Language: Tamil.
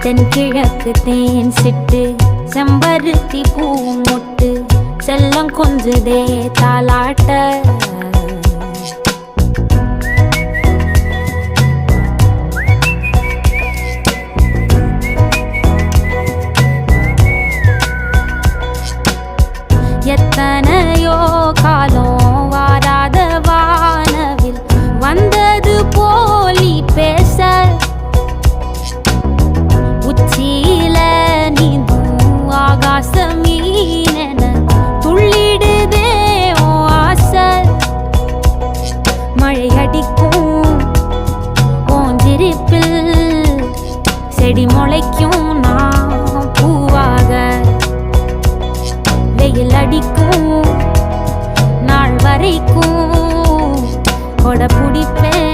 தென்கிழக்கு தேன் சிட்டு செம்பருத்தி பூ மொட்டு செல்லம் கொஞ்சுதே தாலாட்ட எத்தனையோ காலம் வாராத வானவில் வந்தது போலி பேச உச்சியில நீந்தும் ஆகாச மீனென துள்ளிடுதே ஓ ஆசை மழை அடிக்கும் ஓஞ்சிருப்பில் செடி முளைக்கும் நான் பூவாக வெயில் அடிக்கும் நாள் வரைக்கும் கொடை பிடிப்பேன்